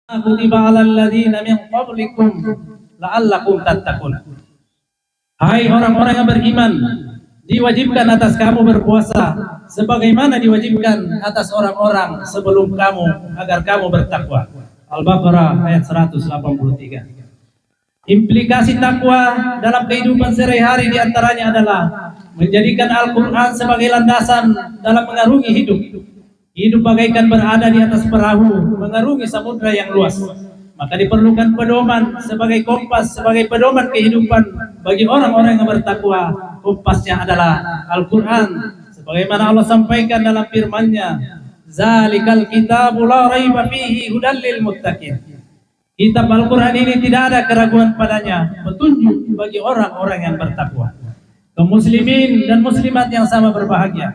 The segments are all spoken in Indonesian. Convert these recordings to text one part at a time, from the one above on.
kutiba 'alal ladzina min qablikum la'allakum tattaqun. Hai orang-orang yang beriman, diwajibkan atas kamu berpuasa sebagaimana diwajibkan atas orang-orang sebelum kamu agar kamu bertakwa. Al-Baqarah ayat 183. Implikasi takwa dalam kehidupan sehari-hari diantaranya adalah menjadikan Al-Quran sebagai landasan dalam mengarungi hidup. Hidup bagaikan berada di atas perahu mengarungi samudra yang luas. Maka diperlukan pedoman sebagai kompas, sebagai pedoman kehidupan bagi orang-orang yang bertakwa. Kompasnya adalah Al-Quran. Sebagaimana Allah sampaikan dalam firman-Nya, "Zalikal kitabu la raiba fihi hudal lil muttaqin." Kitab Al-Quran ini tidak ada keraguan padanya, petunjuk bagi orang-orang yang bertakwa. Kaum muslimin dan muslimat yang sama berbahagia.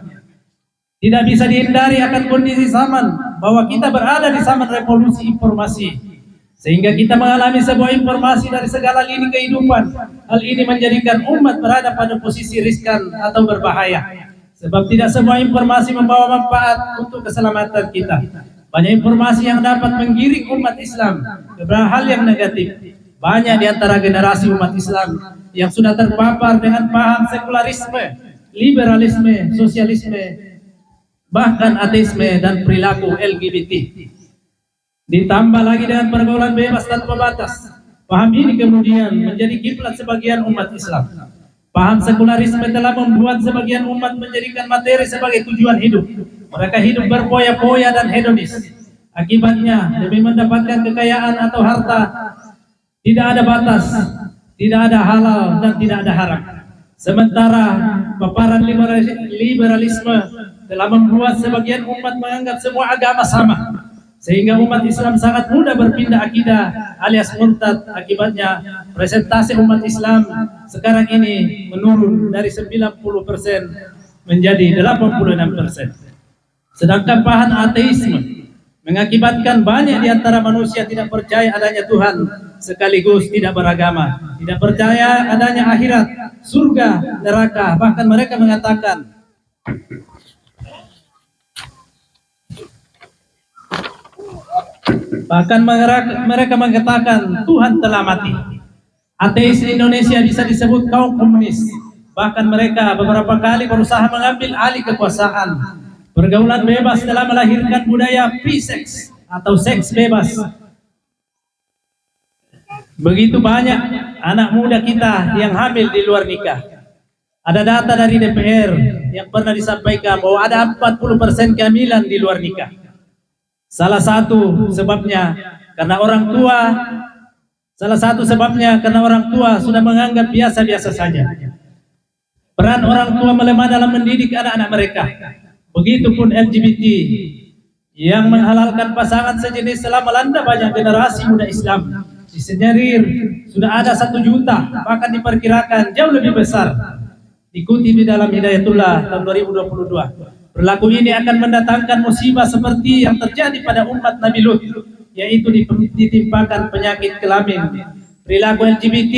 Tidak bisa dihindari akan kondisi zaman bahwa kita berada di zaman revolusi informasi, sehingga kita mengalami sebuah informasi dari segala lini kehidupan. Hal ini menjadikan umat berada pada posisi riskan atau berbahaya, sebab tidak semua informasi membawa manfaat untuk keselamatan kita. Banyak informasi yang dapat menggiring umat Islam ke hal yang negatif. Banyak di antara generasi umat Islam yang sudah terpapar dengan paham sekularisme, liberalisme, sosialisme, bahkan ateisme dan perilaku LGBT. Ditambah lagi dengan pergaulan bebas tanpa batas. Paham ini kemudian menjadi kiblat sebagian umat Islam. Paham sekularisme telah membuat sebagian umat menjadikan materi sebagai tujuan hidup. Mereka hidup berpoya-poya dan hedonis. Akibatnya demi mendapatkan kekayaan atau harta, tidak ada batas, tidak ada halal dan tidak ada haram. Sementara paparan liberalisme telah membuat sebagian umat menganggap semua agama sama, sehingga umat Islam sangat mudah berpindah akidah alias murtad. Akibatnya presentasi umat Islam sekarang ini menurun dari 90% menjadi 86%. Sedangkan paham ateisme mengakibatkan banyak di antara manusia tidak percaya adanya Tuhan, sekaligus tidak beragama, tidak percaya adanya akhirat, surga, neraka. Bahkan mereka mengatakan Tuhan telah mati. Ateis di Indonesia bisa disebut kaum komunis. Bahkan mereka beberapa kali berusaha mengambil alih kekuasaan. Pergaulan bebas telah melahirkan budaya free sex atau seks bebas. Begitu banyak anak muda kita yang hamil di luar nikah. Ada data dari DPR yang pernah disampaikan bahwa ada 40% kehamilan di luar nikah. Salah satu sebabnya karena orang tua sudah menganggap biasa-biasa saja. Peran orang tua melemah dalam mendidik anak-anak mereka. Begitupun LGBT yang menghalalkan pasangan sejenis telah melanda banyak generasi muda Islam. Disenyarir sudah ada 1 juta, bahkan diperkirakan jauh lebih besar. Dikutip di dalam Hidayatullah tahun 2022. Perilaku ini akan mendatangkan musibah seperti yang terjadi pada umat Nabi Lut, yaitu ditimpakan penyakit kelamin. Perilaku LGBT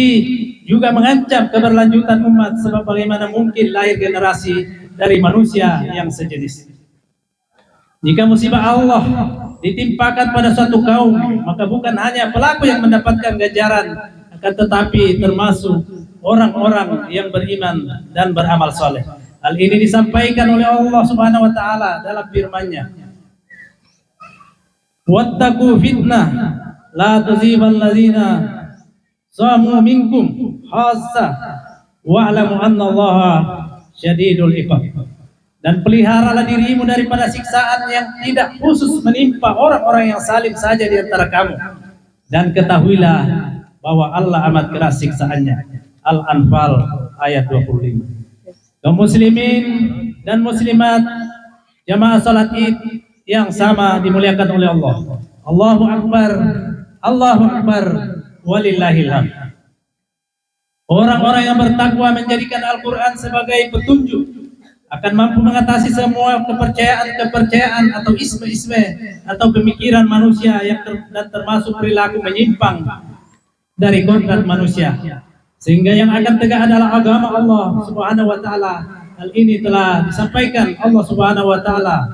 juga mengancam keberlanjutan umat, sebab bagaimana mungkin lahir generasi dari manusia yang sejenis. Jika musibah Allah ditimpakan pada suatu kaum, maka bukan hanya pelaku yang mendapatkan ganjaran, akan tetapi termasuk orang-orang yang beriman dan beramal soleh. Hal ini disampaikan oleh Allah Subhanahu wa taala dalam firman-Nya, "Wattaqu fitnah la tuziban ladzina samu minkum khassa wa'lamu annallaha syadidul iqab." Dan peliharalah dirimu daripada siksaan yang tidak khusus menimpa orang-orang yang salim saja di antara kamu, dan ketahuilah bahwa Allah amat keras siksaannya. Al-Anfal ayat 25. Kaum muslimin dan muslimat jamaah salat Id yang sama dimuliakan oleh Allah. Allahu Akbar, Allahu Akbar, walillahil hamd. Orang-orang yang bertakwa menjadikan Al-Quran sebagai petunjuk, akan mampu mengatasi semua kepercayaan atau isme-isme atau pemikiran manusia yang dan termasuk perilaku menyimpang dari kodrat manusia, sehingga yang akan tegak adalah agama Allah Subhanahu wa taala. Hal ini telah disampaikan Allah Subhanahu wa taala,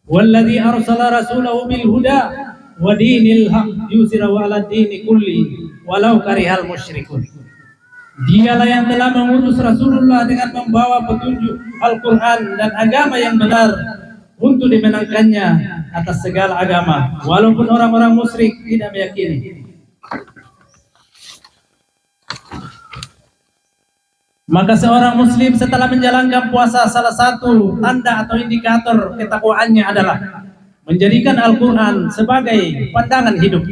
"Walladzi arsala rasulahu bil huda wa dinil haq yuzhirahu 'ala dini kulli walau karihal musyrikun. Dialah yang telah mengutus Rasulullah dengan membawa petunjuk Al-Quran dan agama yang benar untuk dimenangkannya atas segala agama, walaupun orang-orang musyrik tidak meyakini. Maka seorang muslim setelah menjalankan puasa, salah satu tanda atau indikator ketakwaannya adalah menjadikan Al-Quran sebagai pandangan hidup.